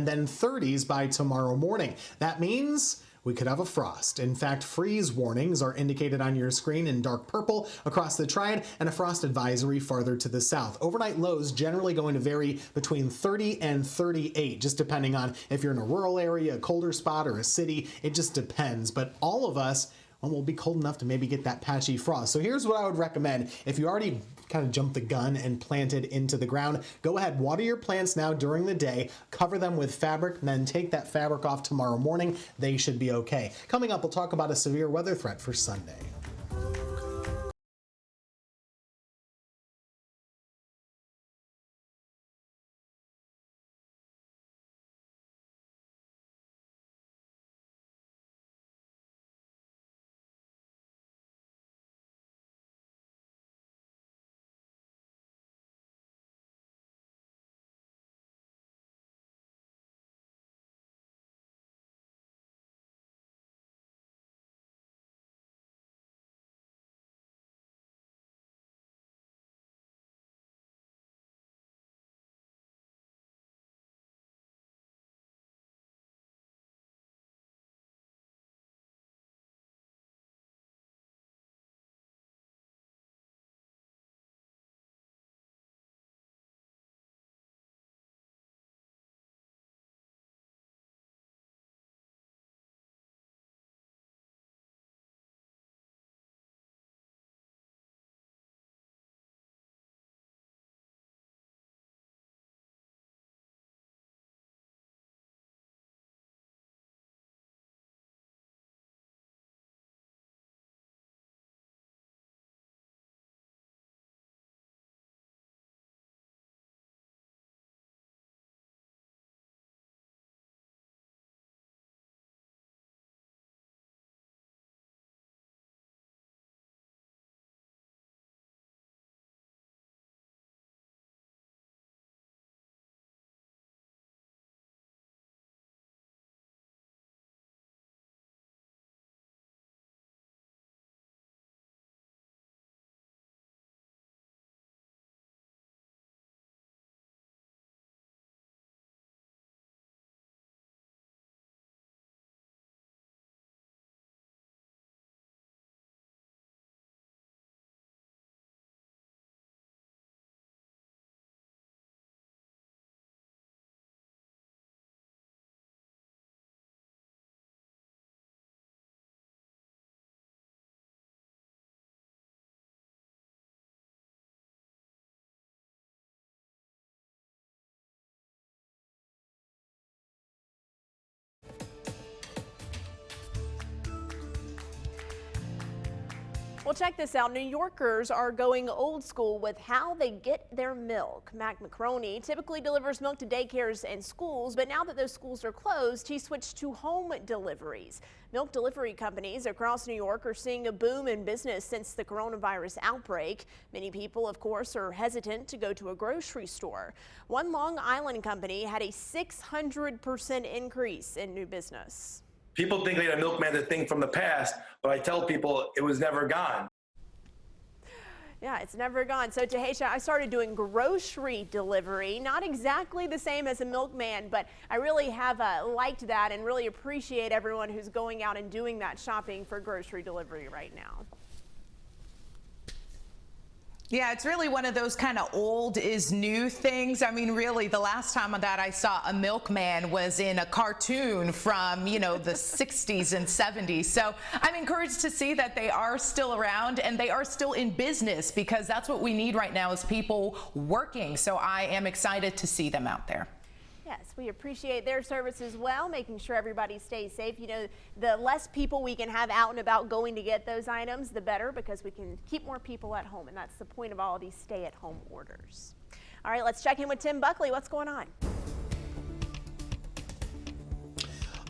then 30s by tomorrow morning. That means we could have a frost. In fact, freeze warnings are indicated on your screen in dark purple across the Triad and a frost advisory farther to the south. Overnight lows generally going to vary between 30 and 38, just depending on if you're in a rural area, a colder spot, or a city. It just depends. But all of us, well, we'll be cold enough to maybe get that patchy frost. So here's what I would recommend. If you already kind of jumped the gun and planted into the ground, go ahead, water your plants now during the day, cover them with fabric, and then take that fabric off tomorrow morning. They should be okay. Coming up, we'll talk about a severe weather threat for Sunday. Well, check this out. New Yorkers are going old school with how they get their milk. Mac McCroney typically delivers milk to daycares and schools, but now that those schools are closed, he switched to home deliveries. Milk delivery companies across New York are seeing a boom in business since the coronavirus outbreak. Many people, of course, are hesitant to go to a grocery store. One Long Island company had a 600% increase in new business. People think that a milkman's a thing from the past, but I tell people it was never gone. Yeah, it's never gone. So Tahisha, I started doing grocery delivery, not exactly the same as a milkman, but I really have liked that and really appreciate everyone who's going out and doing that shopping for grocery delivery right now. Yeah, it's really one of those kind of old is new things. I mean, really, the last time that I saw a milkman was in a cartoon from, the 60s and 70s. So I'm encouraged to see that they are still around and they are still in business, because that's what we need right now is people working. So I am excited to see them out there. Yes, we appreciate their service as well, making sure everybody stays safe. The less people we can have out and about going to get those items, the better, because we can keep more people at home, and that's the point of all of these stay-at-home orders. All right, let's check in with Tim Buckley. What's going on?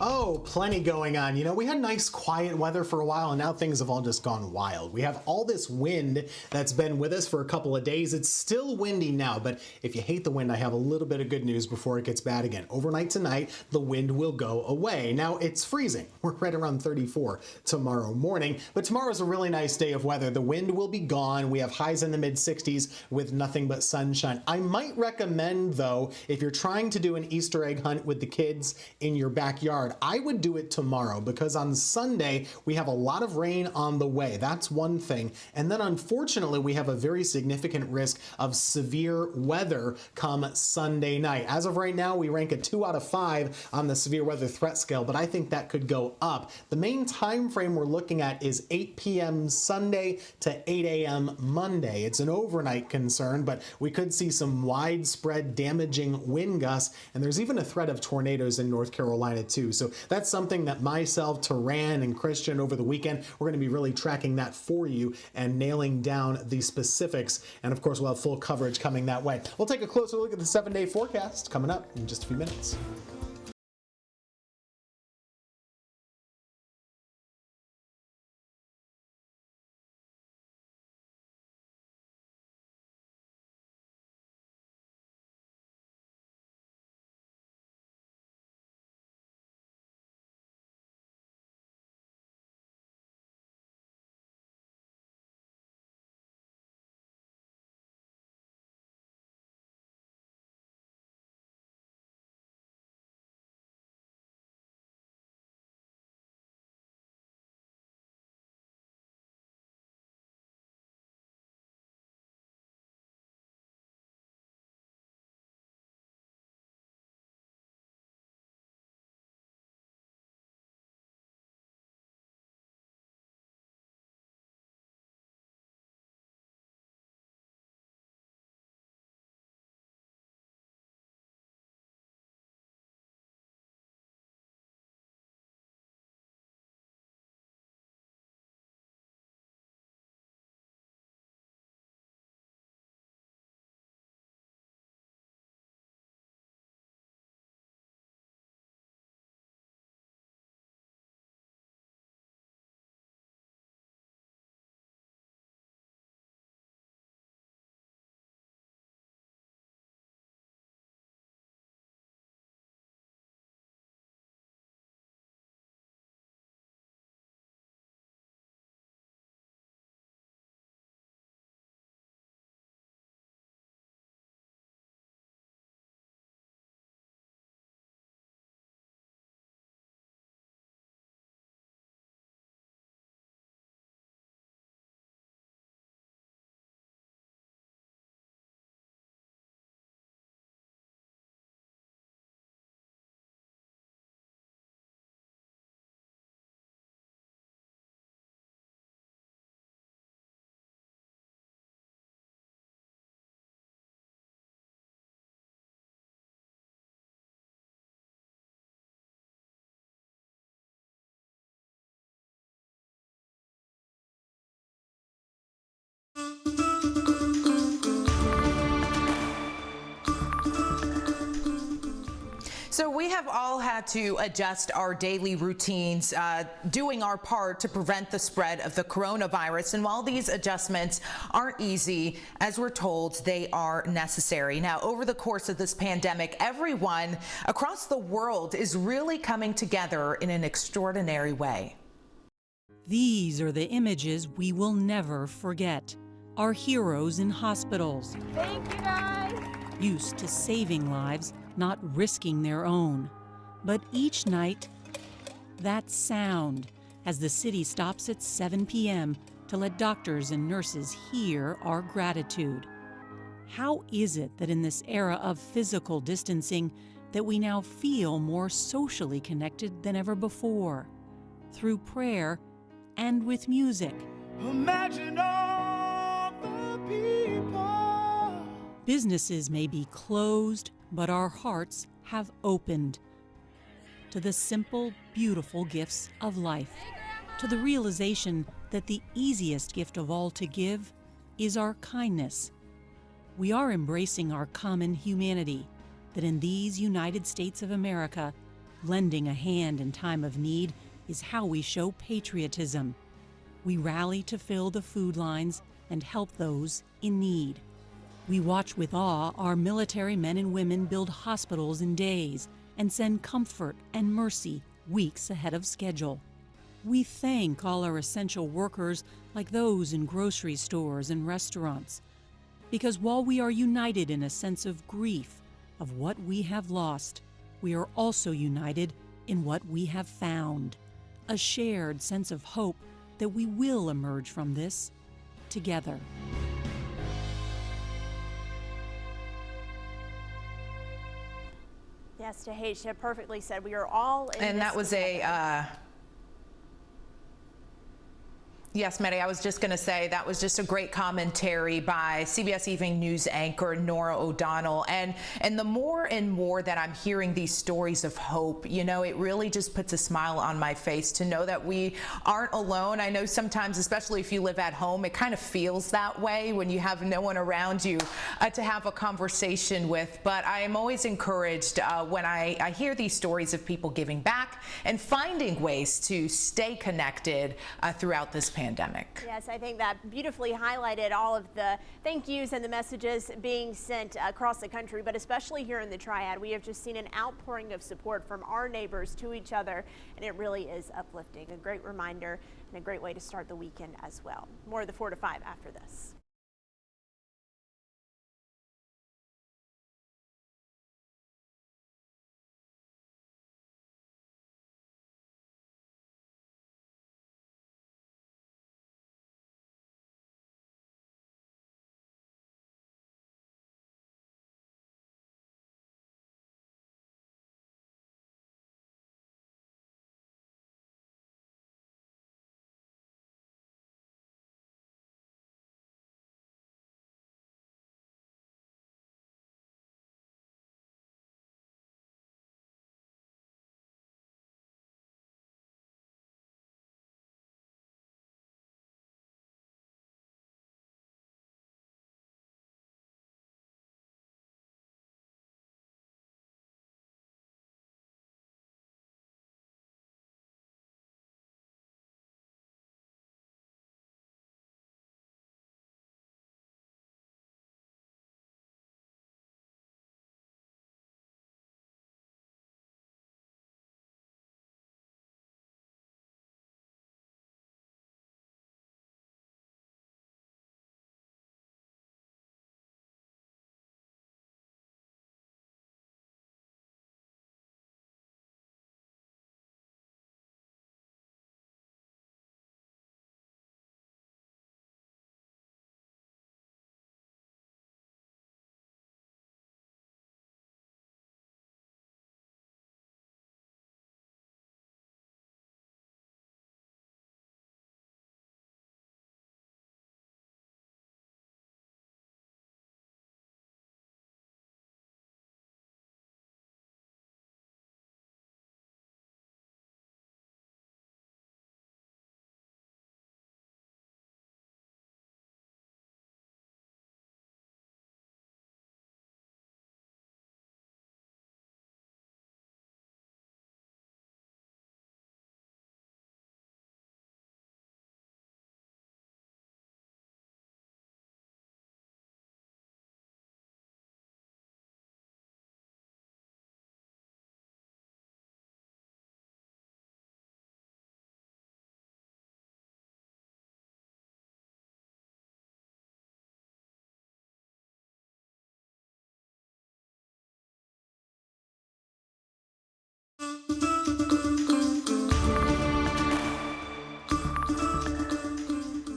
Oh, plenty going on. You know, we had nice quiet weather for a while and now things have all just gone wild. We have all this wind that's been with us for a couple of days. It's still windy now, but if you hate the wind, I have a little bit of good news before it gets bad again. Overnight tonight, the wind will go away. Now it's freezing. We're right around 34 tomorrow morning, but tomorrow's a really nice day of weather. The wind will be gone. We have highs in the mid 60s with nothing but sunshine. I might recommend though, if you're trying to do an Easter egg hunt with the kids in your backyard, I would do it tomorrow because on Sunday we have a lot of rain on the way. That's one thing. And then unfortunately we have a very significant risk of severe weather come Sunday night. As of right now, we rank a 2 out of 5 on the severe weather threat scale, but I think that could go up. The main time frame we're looking at is 8 p.m. Sunday to 8 a.m. Monday. It's an overnight concern, but we could see some widespread damaging wind gusts, and there's even a threat of tornadoes in North Carolina too. So that's something that myself, Taran, and Christian over the weekend, we're going to be really tracking that for you and nailing down the specifics. And of course, we'll have full coverage coming that way. We'll take a closer look at the 7-day forecast coming up in just a few minutes. So we have all had to adjust our daily routines, doing our part to prevent the spread of the coronavirus. And while these adjustments aren't easy, as we're told, they are necessary. Now, over the course of this pandemic, everyone across the world is really coming together in an extraordinary way. These are the images we will never forget. Our heroes in hospitals. Thank you, guys. Used to saving lives, not risking their own. But each night, that sound as the city stops at 7 p.m. to let doctors and nurses hear our gratitude. How is it that in this era of physical distancing that we now feel more socially connected than ever before? Through prayer and with music. Imagine all the people. Businesses may be closed, but our hearts have opened to the simple, beautiful gifts of life, to the realization that the easiest gift of all to give is our kindness. We are embracing our common humanity, that in these United States of America, Lending a hand in time of need is how we show patriotism. We rally to fill the food lines and help those in need. We watch with awe our military men and women build hospitals in days and send comfort and mercy weeks ahead of schedule. We thank all our essential workers like those in grocery stores and restaurants. Because while we are united in a sense of grief of what we have lost, we are also united in what we have found, a shared sense of hope that we will emerge from this together. Yes, Tahisha, perfectly said. We are all in And this that was together. Yes, Maddie, I was just going to say that was just a great commentary by CBS Evening News anchor Norah O'Donnell. And the more and more that I'm hearing these stories of hope, you know, it really just puts a smile on my face to know that we aren't alone. I know sometimes, especially if you live at home, it kind of feels that way when you have no one around you to have a conversation with. But I am always encouraged when I hear these stories of people giving back and finding ways to stay connected throughout this pandemic. Yes, I think that beautifully highlighted all of the thank yous and the messages being sent across the country, but especially here in the Triad. We have just seen an outpouring of support from our neighbors to each other, and it really is uplifting. A great reminder and a great way to start the weekend as well. More of the 4 to 5 after this.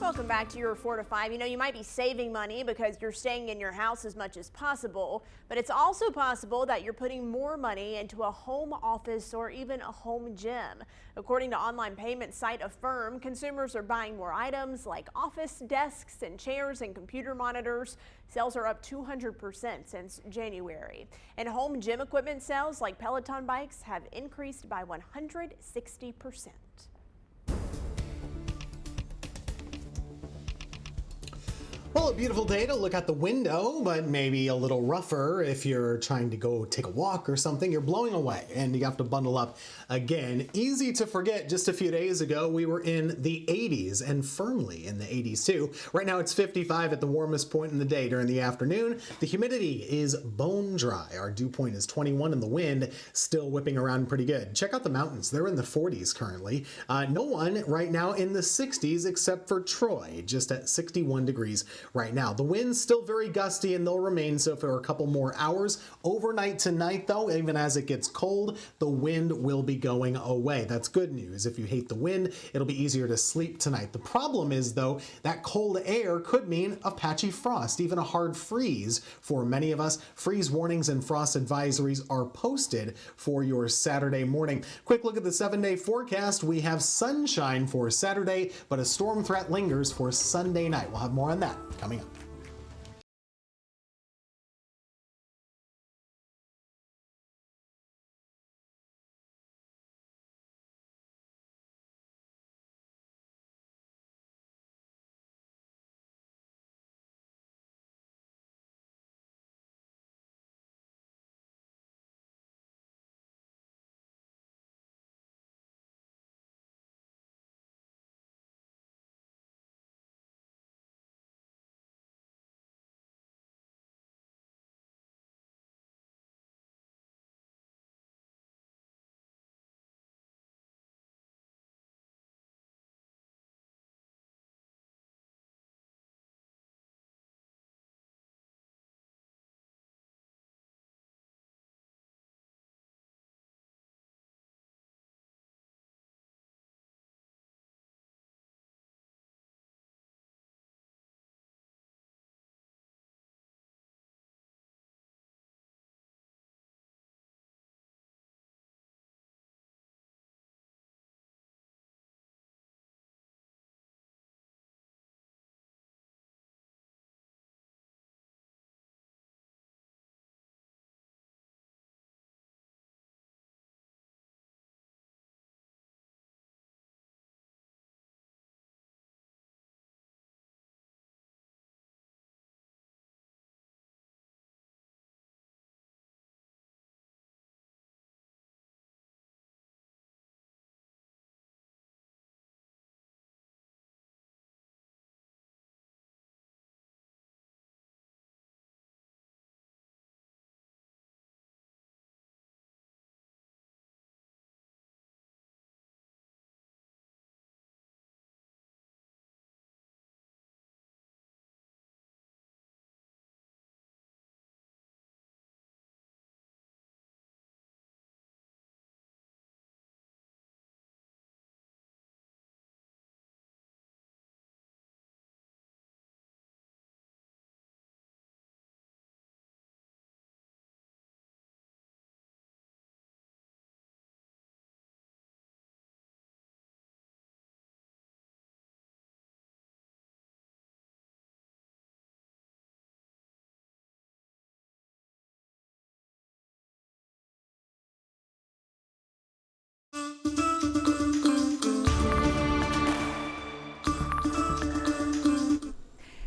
Welcome back to your 4 to 5. You know, you might be saving money because you're staying in your house as much as possible, but it's also possible that you're putting more money into a home office or even a home gym. According to online payment site Affirm, consumers are buying more items like office desks and chairs and computer monitors. Sales are up 200% since January. And home gym equipment sales like Peloton bikes have increased by 160%. Well, a beautiful day to look out the window, but maybe a little rougher if you're trying to go take a walk or something. You're blowing away and you have to bundle up again. Easy to forget, just a few days ago, we were in the 80s and firmly in the 80s too. Right now it's 55 at the warmest point in the day during the afternoon. The humidity is bone dry. Our dew point is 21 and the wind still whipping around pretty good. Check out the mountains. They're in the 40s currently. No one right now in the 60s except for Troy, just at 61 degrees right now. The wind's still very gusty and they'll remain so for a couple more hours. Overnight tonight though, even as it gets cold, the wind will be going away. That's good news. If you hate the wind, it'll be easier to sleep tonight. The problem is though, that cold air could mean a patchy frost, even a hard freeze for many of us. Freeze warnings and frost advisories are posted for your Saturday morning. Quick look at the 7-day forecast. We have sunshine for Saturday, but a storm threat lingers for Sunday night. We'll have more on that coming up.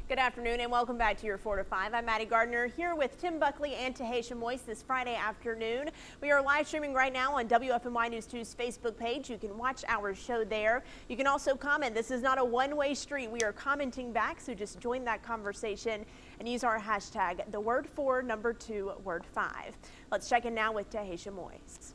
Good afternoon and welcome back to your 4 to 5. I'm Maddie Gardner here with Tim Buckley and Tahisha Moise this Friday afternoon. We are live streaming right now on WFMY News 2's Facebook page. You can watch our show there. You can also comment. This is not a one-way street. We are commenting back, so just join that conversation and use our hashtag, the word 4, number 2, word 5. Let's check in now with Tahisha Moise.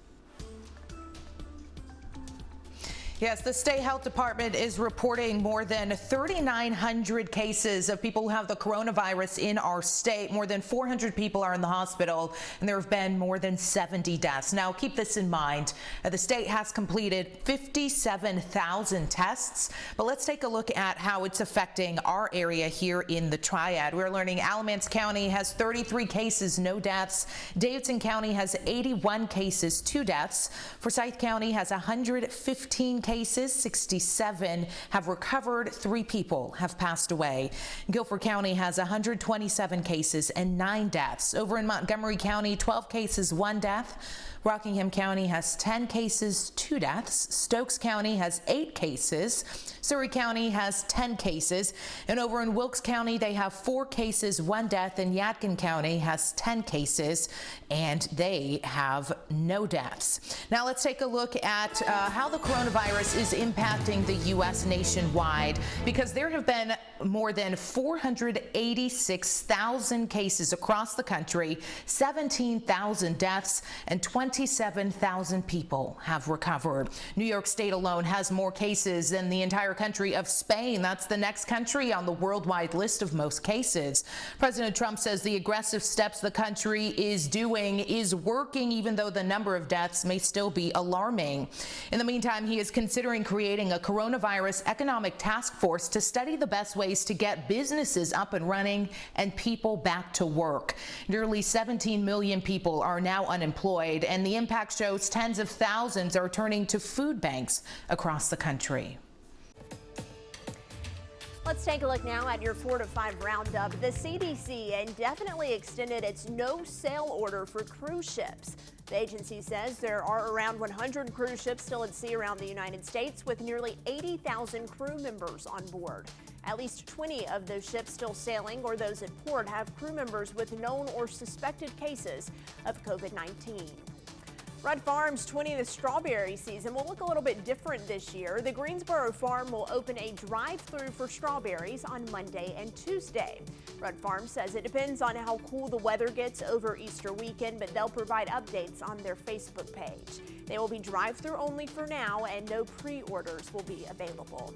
Yes, the state health department is reporting more than 3,900 cases of people who have the coronavirus in our state. More than 400 people are in the hospital, and there have been more than 70 deaths. Now, keep this in mind. The state has completed 57,000 tests, but let's take a look at how it's affecting our area here in the Triad. We're learning Alamance County has 33 cases, no deaths. Davidson County has 81 cases, 2 deaths. Forsyth County has 115 cases. cases, 67 have recovered, 3 people have passed away. Guilford County has 127 cases and 9 deaths. Over in Montgomery County, 12 cases, 1 death. Rockingham County has 10 cases, 2 deaths. Stokes County has 8 cases. Surrey County has 10 cases. And over in Wilkes County, they have 4 cases, 1 death. And Yadkin County has 10 cases, and they have no deaths. Now let's take a look at how the coronavirus is impacting the U.S. nationwide, because there have been more than 486,000 cases across the country, 17,000 deaths, and 27,000 people have recovered. New York State alone has more cases than the entire country of Spain. That's the next country on the worldwide list of most cases. President Trump says the aggressive steps the country is doing is working, even though the number of deaths may still be alarming. In the meantime, he is considering creating a coronavirus economic task force to study the best ways to get businesses up and running and people back to work. Nearly 17 million people are now unemployed, and the impact shows tens of thousands are turning to food banks across the country. Let's take a look now at your 4 to 5 roundup. The CDC indefinitely extended its no sail order for cruise ships. The agency says there are around 100 cruise ships still at sea around the United States, with nearly 80,000 crew members on board. At least 20 of those ships still sailing or those at port have crew members with known or suspected cases of COVID-19. Rudd Farm's 20th strawberry season will look a little bit different this year. The Greensboro farm will open a drive-through for strawberries on Monday and Tuesday. Rudd Farm says it depends on how cool the weather gets over Easter weekend, but they'll provide updates on their Facebook page. They will be drive-through only for now, and no pre-orders will be available.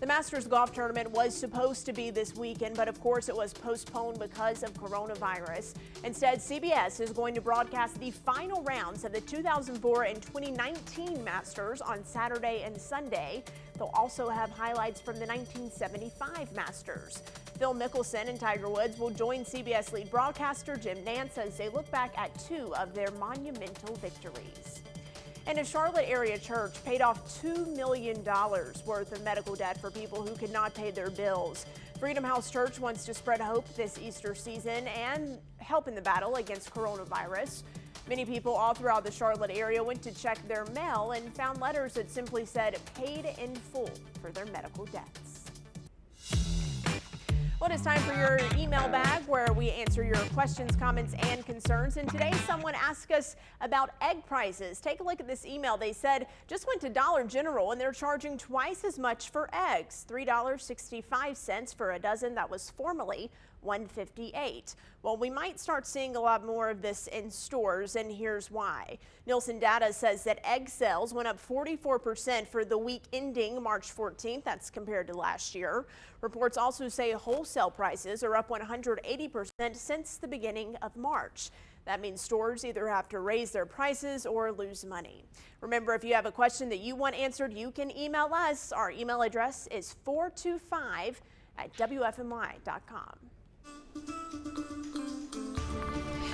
The Masters Golf Tournament was supposed to be this weekend, but of course it was postponed because of coronavirus. Instead, CBS is going to broadcast the final rounds of the 2004 and 2019 Masters on Saturday and Sunday. They'll also have highlights from the 1975 Masters. Phil Mickelson and Tiger Woods will join CBS lead broadcaster Jim Nantz as they look back at 2 of their monumental victories. And a Charlotte area church paid off $2 million worth of medical debt for people who could not pay their bills. Freedom House Church wants to spread hope this Easter season and help in the battle against coronavirus. Many people all throughout the Charlotte area went to check their mail and found letters that simply said paid in full for their medical debts. Well, it's time for your email bag, where we answer your questions, comments, and concerns. And today, someone asked us about egg prices. Take a look at this email. They said, just went to Dollar General and they're charging twice as much for eggs, $3.65 for a dozen that was formerly $1.58. Well, we might start seeing a lot more of this in stores, and here's why. Nielsen data says that egg sales went up 44% for the week ending March 14th. That's compared to last year. Reports also say wholesale prices are up 180% since the beginning of March. That means stores either have to raise their prices or lose money. Remember, if you have a question that you want answered, you can email us. Our email address is 425@wfmy.com.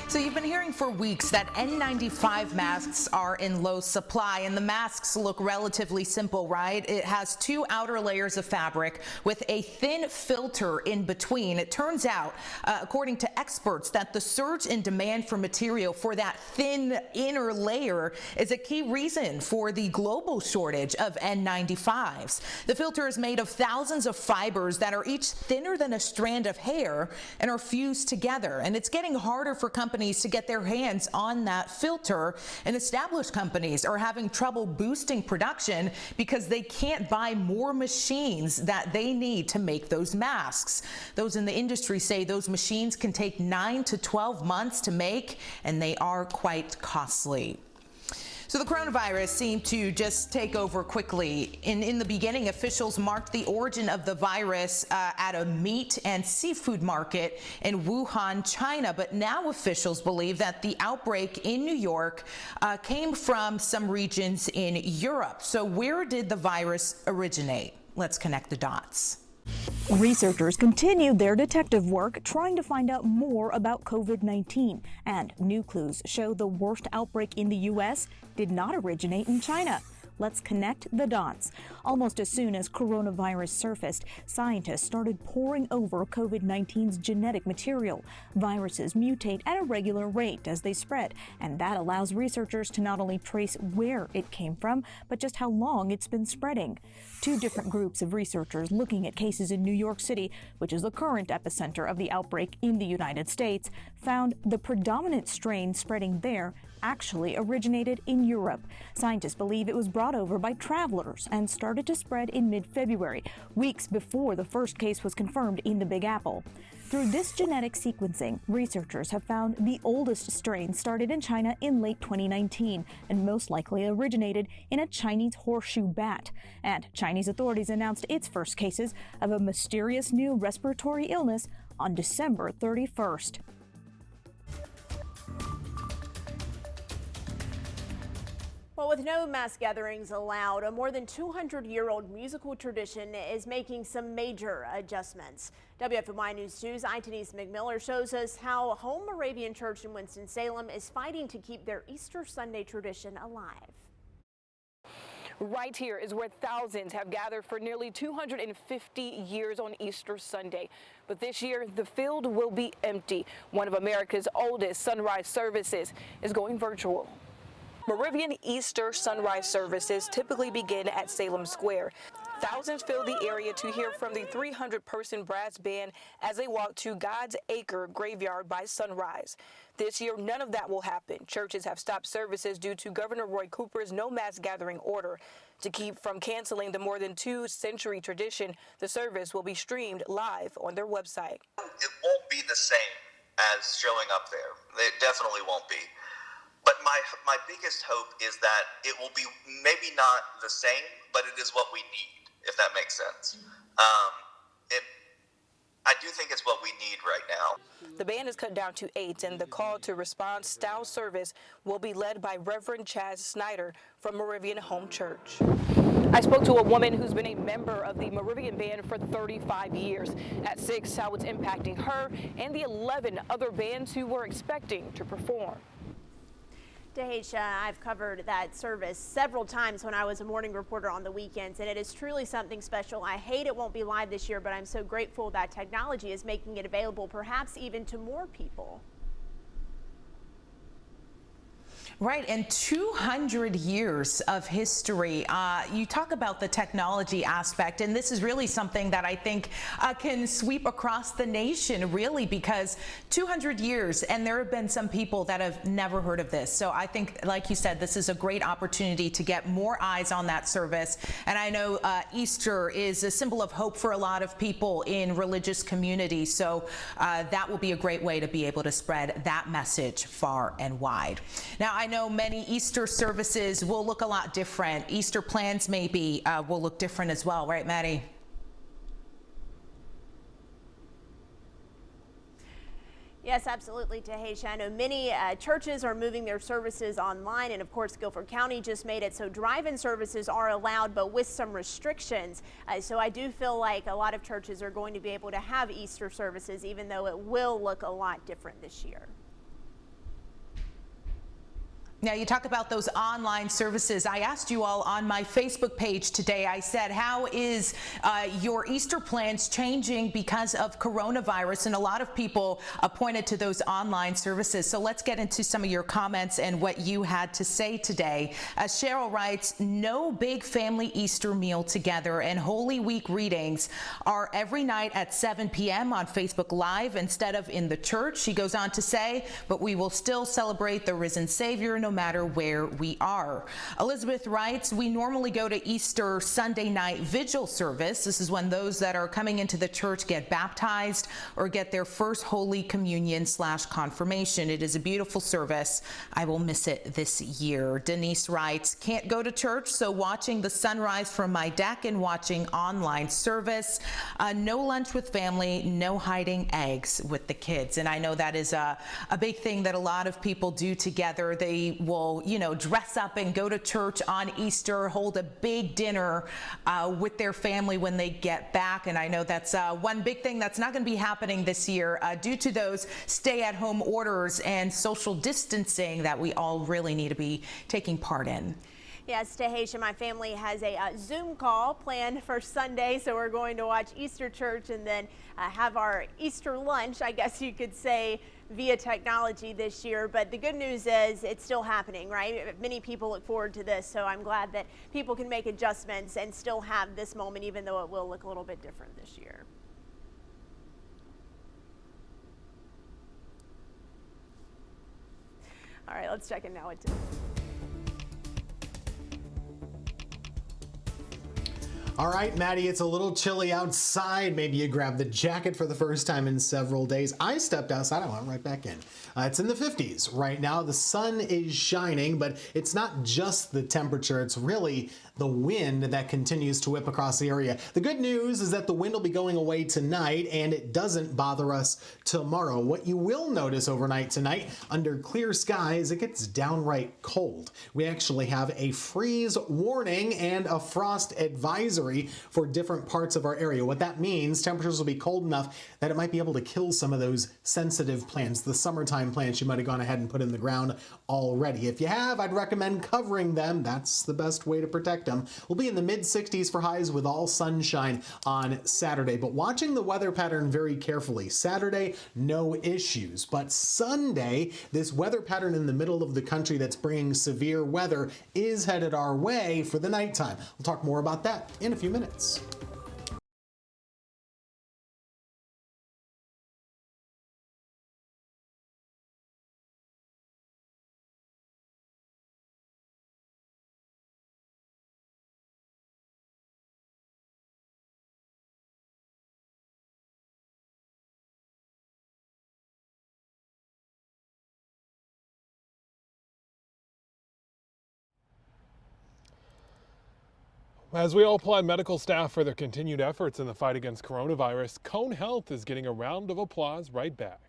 So you've been hearing for weeks that N95 masks are in low supply, and the masks look relatively simple, right? It has 2 outer layers of fabric with a thin filter in between. It turns out, according to experts, that the surge in demand for material for that thin inner layer is a key reason for the global shortage of N95s. The filter is made of thousands of fibers that are each thinner than a strand of hair and are fused together, and it's getting harder for companies to get their hands on that filter, and established companies are having trouble boosting production because they can't buy more machines that they need to make those masks. Those in the industry say those machines can take 9 to 12 months to make, and they are quite costly. So the coronavirus seemed to just take over quickly. In the beginning, officials marked the origin of the virus at a meat and seafood market in Wuhan, China. But now officials believe that the outbreak in New York came from some regions in Europe. So where did the virus originate? Let's connect the dots. Researchers continued their detective work trying to find out more about COVID-19, and new clues show the worst outbreak in the U.S. did not originate in China. Let's connect the dots. Almost as soon as coronavirus surfaced, scientists started poring over COVID-19's genetic material. Viruses mutate at a regular rate as they spread, and that allows researchers to not only trace where it came from, but just how long it's been spreading. Two different groups of researchers looking at cases in New York City, which is the current epicenter of the outbreak in the United States, found the predominant strain spreading there actually originated in Europe. Scientists believe it was brought over by travelers and started to spread in mid-February, weeks before the first case was confirmed in the Big Apple. Through this genetic sequencing, researchers have found the oldest strain started in China in late 2019 and most likely originated in a Chinese horseshoe bat. And Chinese authorities announced its first cases of a mysterious new respiratory illness on December 31st. Well, with no mass gatherings allowed, a more than 200-year-old musical tradition is making some major adjustments. WFMY News 2's Denise McMiller shows us how Home Moravian Church in Winston-Salem is fighting to keep their Easter Sunday tradition alive. Right here is where thousands have gathered for nearly 250 years on Easter Sunday. But this year, the field will be empty. One of America's oldest sunrise services is going virtual. Moravian Easter sunrise services typically begin at Salem Square. Thousands fill the area to hear from the 300-person brass band as they walk to God's Acre graveyard by sunrise. This year, none of that will happen. Churches have stopped services due to Governor Roy Cooper's no mass gathering order. To keep from canceling the more than 2-century tradition, the service will be streamed live on their website. It won't be the same as showing up there. It definitely won't be. But my biggest hope is that it will be maybe not the same, but it is what we need, if that makes sense. I do think it's what we need right now. The band is cut down to 8, and the call to response style service will be led by Reverend Chaz Snyder from Moravian Home Church. I spoke to a woman who's been a member of the Moravian Band for 35 years. At 6, how it's impacting her and the 11 other bands who were expecting to perform. Dahisha, I've covered that service several times when I was a morning reporter on the weekends, and it is truly something special. I hate it won't be live this year, but I'm so grateful that technology is making it available, perhaps even to more people. Right, and 200 years of history. You talk about the technology aspect, and this is really something that I think can sweep across the nation, really, because 200 years, and there have been some people that have never heard of this. So I think, like you said, this is a great opportunity to get more eyes on that service. And I know Easter is a symbol of hope for a lot of people in religious communities. So that will be a great way to be able to spread that message far and wide. Now, I know many Easter services will look a lot different. Easter plans maybe will look different as well, right, Maddie? Yes, absolutely, Dahisha. I know many churches are moving their services online, and of course Guilford County just made it so drive-in services are allowed, but with some restrictions. So I do feel like a lot of churches are going to be able to have Easter services, even though it will look a lot different this year. Now, you talk about those online services. I asked you all on my Facebook page today, I said, how is your Easter plans changing because of coronavirus? And a lot of people pointed to those online services. So let's get into some of your comments and what you had to say today. Cheryl writes, no big family Easter meal together, and Holy Week readings are every night at 7 p.m. on Facebook Live instead of in the church. She goes on to say, but we will still celebrate the risen Savior no matter where we are. Elizabeth writes, we normally go to Easter Sunday night vigil service. This is when those that are coming into the church get baptized or get their first Holy Communion / confirmation. It is a beautiful service. I will miss it this year. Denise writes, can't go to church, so watching the sunrise from my deck and watching online service. No lunch with family, no hiding eggs with the kids. And I know that is a big thing that a lot of people do together. They will, dress up and go to church on Easter, hold a big dinner with their family when they get back. And I know that's one big thing that's not going to be happening this year due to those stay-at-home orders and social distancing that we all really need to be taking part in. Yes, Tahisha, my family has a Zoom call planned for Sunday, so we're going to watch Easter church and then have our Easter lunch, I guess you could say, via technology this year. But the good news is it's still happening, right? Many people look forward to this, so I'm glad that people can make adjustments and still have this moment, even though it will look a little bit different this year. All right, let's check in now. All right, Maddie, it's a little chilly outside. Maybe you grabbed the jacket for the first time in several days. I stepped outside. I went right back in. It's in the 50s right now. The sun is shining, but it's not just the temperature. It's really the wind that continues to whip across the area. The good news is that the wind will be going away tonight, and it doesn't bother us tomorrow. What you will notice overnight tonight, under clear skies, it gets downright cold. We actually have a freeze warning and a frost advisory for different parts of our area. What that means, temperatures will be cold enough that it might be able to kill some of those sensitive plants, the summertime plants you might have gone ahead and put in the ground already. If you have, I'd recommend covering them. That's the best way to protect them. We'll be in the mid-60s for highs with all sunshine on Saturday, but watching the weather pattern very carefully. Saturday, no issues, but Sunday, this weather pattern in the middle of the country that's bringing severe weather is headed our way for the nighttime. We'll talk more about that in a few minutes. As we all applaud medical staff for their continued efforts in the fight against coronavirus, Cone Health is getting a round of applause right back.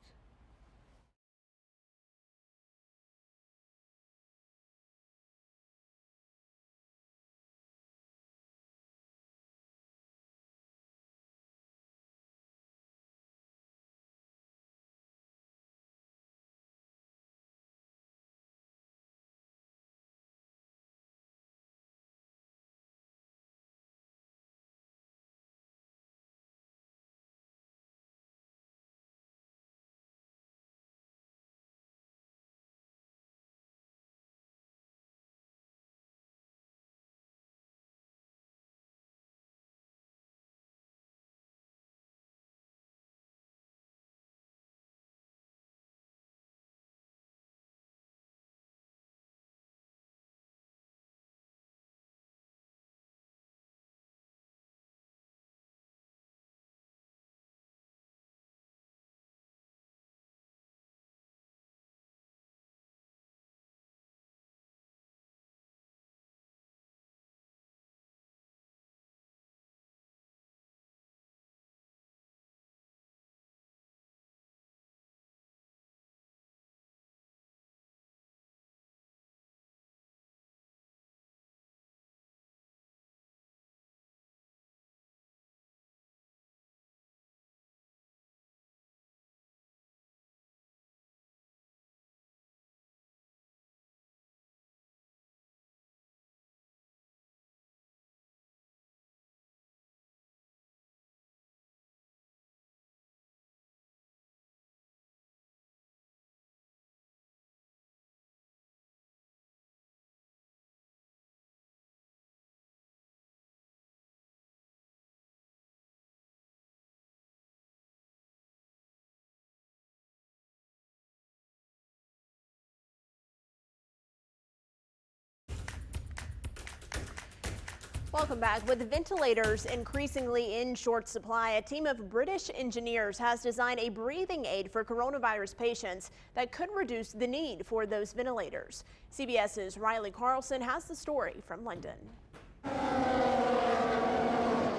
Welcome back. With ventilators increasingly in short supply, a team of British engineers has designed a breathing aid for coronavirus patients that could reduce the need for those ventilators. CBS's Riley Carlson has the story from London.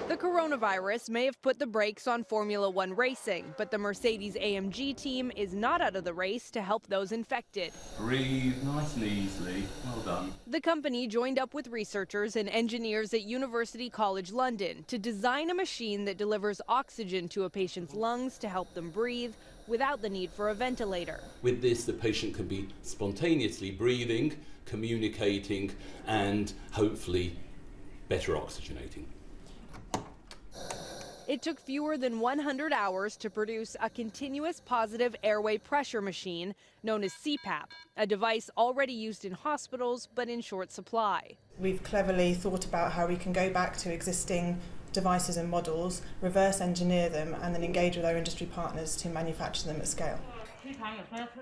The coronavirus may have put the brakes on Formula One racing, but the Mercedes-AMG team is not out of the race to help those infected. Breathe nice and easily. Well done. The company joined up with researchers and engineers at University College London to design a machine that delivers oxygen to a patient's lungs to help them breathe without the need for a ventilator. With this, the patient can be spontaneously breathing, communicating, and hopefully better oxygenating. It took fewer than 100 hours to produce a continuous positive airway pressure machine known as CPAP, a device already used in hospitals but in short supply. We've cleverly thought about how we can go back to existing devices and models, reverse engineer them, and then engage with our industry partners to manufacture them at scale.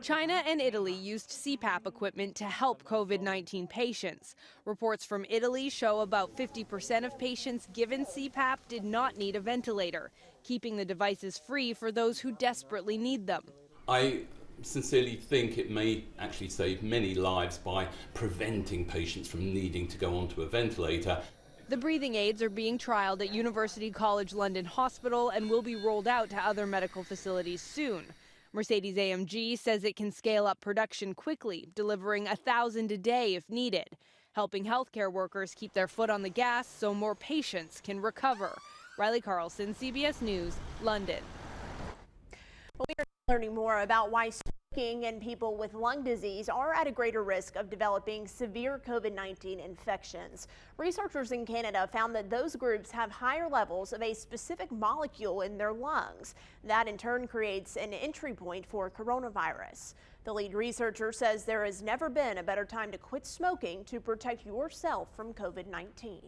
China and Italy used CPAP equipment to help COVID-19 patients. Reports from Italy show about 50% of patients given CPAP did not need a ventilator, keeping the devices free for those who desperately need them. I sincerely think it may actually save many lives by preventing patients from needing to go onto a ventilator. The breathing aids are being trialed at University College London Hospital and will be rolled out to other medical facilities soon. Mercedes-AMG says it can scale up production quickly, delivering 1,000 a day if needed, helping healthcare workers keep their foot on the gas so more patients can recover. Riley Carlson, CBS News, London. Well, we are learning more about why smoking and people with lung disease are at a greater risk of developing severe COVID-19 infections. Researchers in Canada found that those groups have higher levels of a specific molecule in their lungs. That in turn creates an entry point for coronavirus. The lead researcher says there has never been a better time to quit smoking to protect yourself from COVID-19.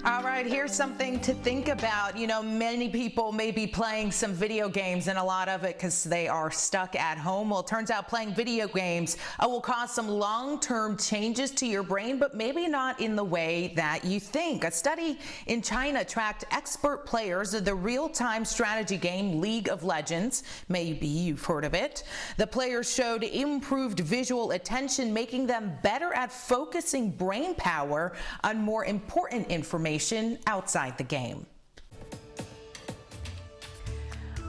All right, here's something to think about. You know, many people may be playing some video games, and a lot of it because they are stuck at home. Well, it turns out playing video games will cause some long-term changes to your brain, but maybe not in the way that you think. A study in China tracked expert players of the real-time strategy game League of Legends. Maybe you've heard of it. The players showed improved visual attention, making them better at focusing brain power on more important information outside the game.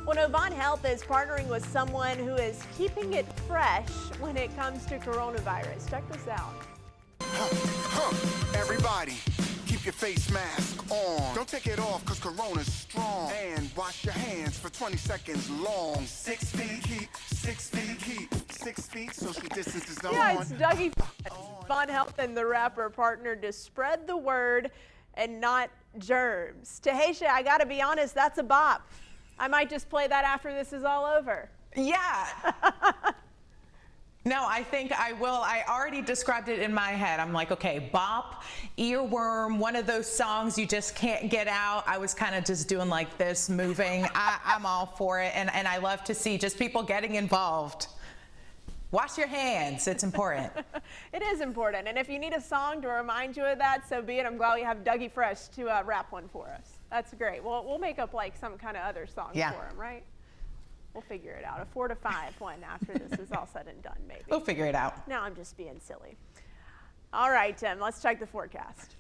Well, Novant Health is partnering with someone who is keeping it fresh when it comes to coronavirus. Check this out. Everybody, keep your face mask on. Don't take it off because corona's strong. And wash your hands for 20 seconds long. 6 feet, keep 6 feet, keep 6 feet. Social distance is on. Yeah, it's Dougie. Novant Health and the rapper partnered to spread the word and not germs. Tahisha, I gotta be honest, that's a bop. I might just play that after this is all over. Yeah. No, I think I will. I already described it in my head. I'm like, okay, bop, earworm, one of those songs you just can't get out. I was kind of just doing like this, moving. I'm all for it, and I love to see just people getting involved. Wash your hands, it's important. It is important, and if you need a song to remind you of that, so be it. I'm glad we have Dougie Fresh to rap one for us. That's great. We'll make up like some kind of other song for him, right? We'll figure it out. A 4 to 5 one after this is all said and done, maybe. We'll figure it out. No, I'm just being silly. All right, Tim, let's check the forecast.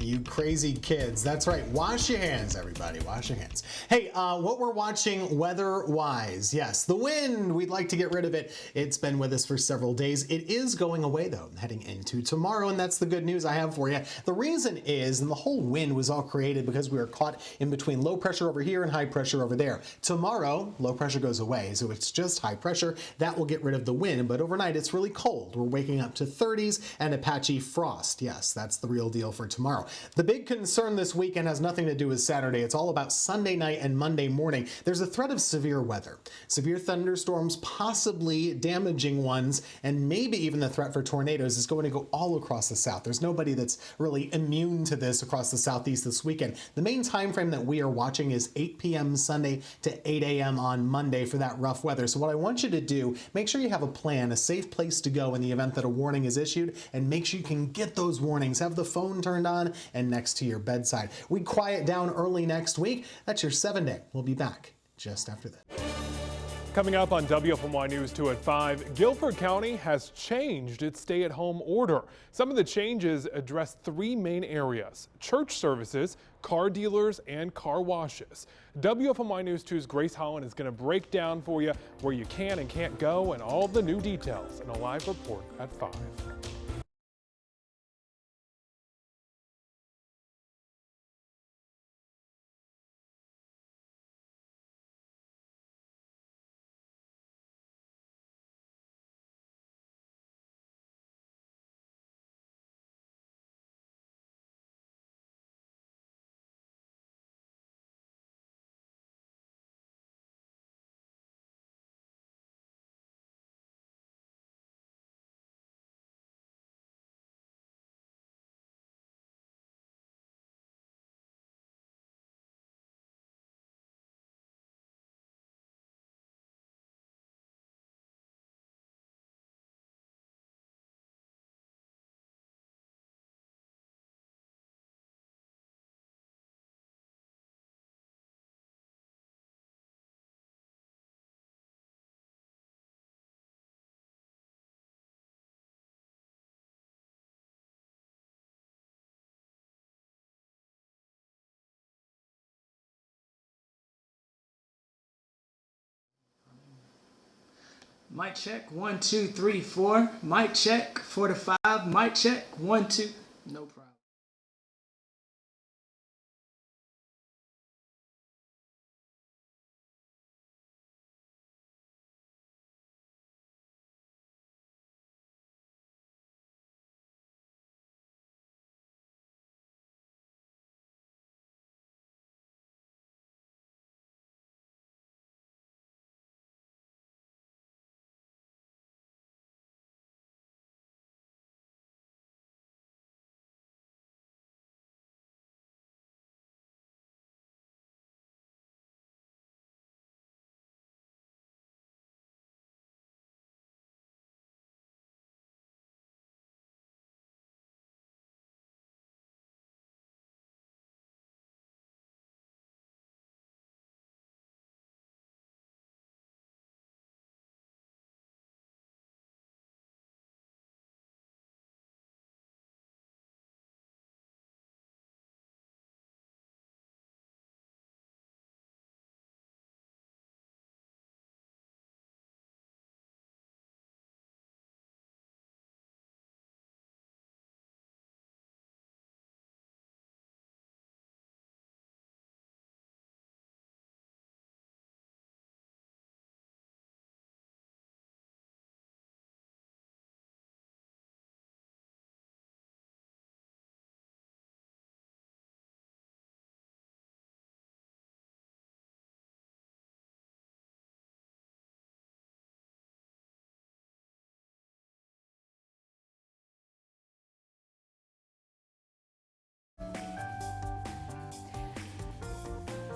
You crazy kids. That's right. Wash your hands, everybody. Wash your hands. Hey, what we're watching weather-wise. Yes, the wind. We'd like to get rid of it. It's been with us for several days. It is going away, though, heading into tomorrow, and that's the good news I have for you. The reason is, and the whole wind was all created because we were caught in between low pressure over here and high pressure over there. Tomorrow, low pressure goes away, so it's just high pressure. That will get rid of the wind, but overnight it's really cold. We're waking up to 30s and a patchy frost. Yes, that's the real deal for tomorrow. The big concern this weekend has nothing to do with Saturday. It's all about Sunday night and Monday morning. There's a threat of severe weather. Severe thunderstorms, possibly damaging ones, and maybe even the threat for tornadoes is going to go all across the South. There's nobody that's really immune to this across the Southeast this weekend. The main time frame that we are watching is 8 p.m. Sunday to 8 a.m. on Monday for that rough weather. So what I want you to do, make sure you have a plan, a safe place to go in the event that a warning is issued, and make sure you can get those warnings. Have the phone turned on and next to your bedside. We quiet down early next week. That's your 7-day. We'll be back just after that. Coming up on WFMY News 2 at 5, Guilford County has changed its stay-at-home order. Some of the changes address 3 main areas: church services, car dealers, and car washes. WFMY News 2's Grace Holland is going to break down for you where you can and can't go and all the new details in a live report at 5. Mic check. 1, 2, 3, 4. Mic check. 4 to 5. Mic check. 1, 2. No problem.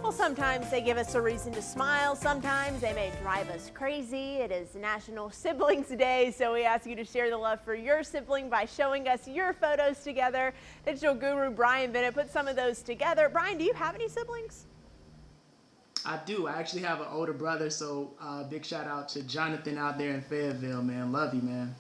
Well, sometimes they give us a reason to smile. Sometimes they may drive us crazy. It is National Siblings Day, so we ask you to share the love for your sibling by showing us your photos together. Digital guru Brian Bennett put some of those together. Brian, do you have any siblings? I do. I actually have an older brother, so big shout out to Jonathan out there in Fayetteville, man. Love you, man.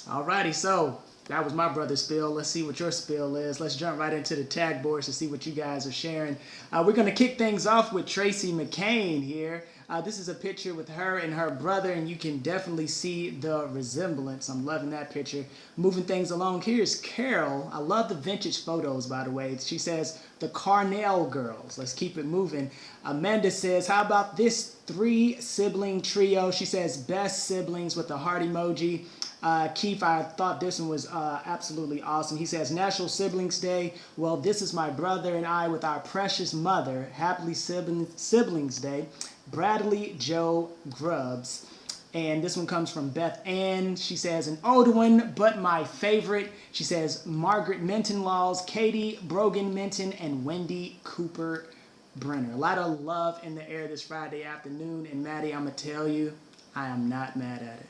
Alrighty, so that was my brother's spill. Let's see what your spill is. Let's jump right into the tag boards to see what you guys are sharing. We're going to kick things off with Tracy McCain here. This is a picture with her and her brother, and you can definitely see the resemblance. I'm loving that picture. Moving things along, here's Carol. I love the vintage photos, by the way. She says, the Carnell girls. Let's keep it moving. Amanda says, how about this 3-sibling trio? She says, best siblings with the heart emoji. Keith, I thought this one was absolutely awesome. He says, National Siblings Day. Well, this is my brother and I with our precious mother. Happily Siblings Day. Bradley Joe Grubbs. And this one comes from Beth Ann. She says, an older one, but my favorite. She says, Margaret Minton Laws, Katie Brogan Minton, and Wendy Cooper Brenner. A lot of love in the air this Friday afternoon. And Maddie, I'm going to tell you, I am not mad at it.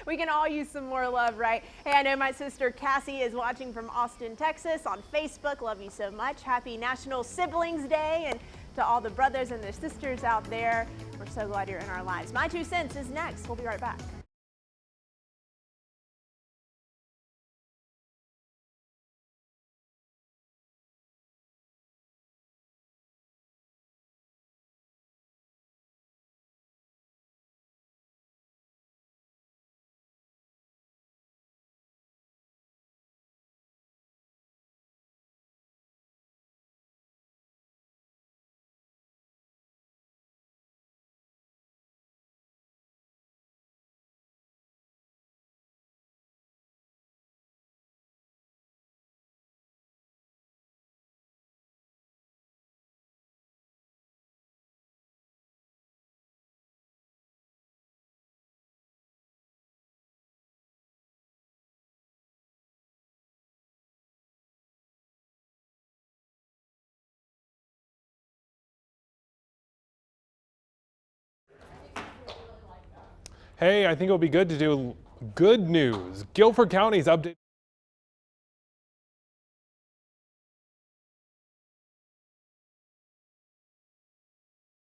We can all use some more love, right? Hey, I know my sister Cassie is watching from Austin, Texas on Facebook. Love you so much. Happy National Siblings Day. And to all the brothers and their sisters out there, we're so glad you're in our lives. My 2 cents is next. We'll be right back. Hey, I think it would be good to do good news. Guilford County's update.